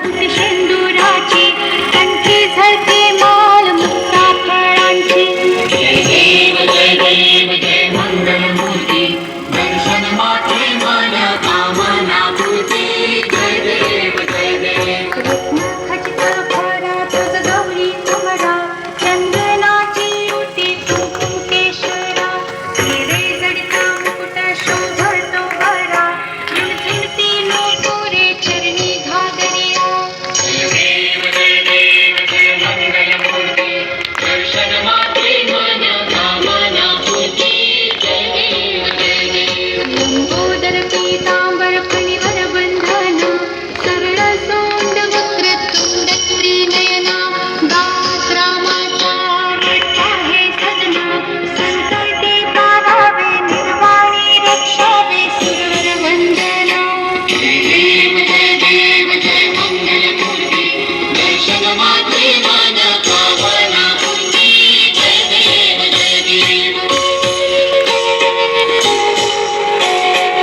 शेंदुराची कंठी झळके माळ मुक्ता फळांची. जय देव जय मंगलमूर्ती दर्शन मात्रे मन कामना पूर्ती. जय देव जय देव. खचित भरा तुझ गौरी कमरा चंदनाची उटी कुंकुम केशरा. हिरे जडिता मुकुट शोभतो बरा झुणझुणती नूपुरे चरणी घागरिया. जय देव जय मंगलमूर्ती दर्शन मात्रे मन कामना पूर्ती. जय देव जय देव. लंबोदर पीतांबर फणीवर बंधन सरळ सोंड वक्रतुंड त्रिनयना. दास रामाचा विठ्ठा हे सदना संकटे तारावे निर्वाणी रक्षावे सुरवर वंदना. जय देव जय मंगलमूर्ती दर्शन मात्रे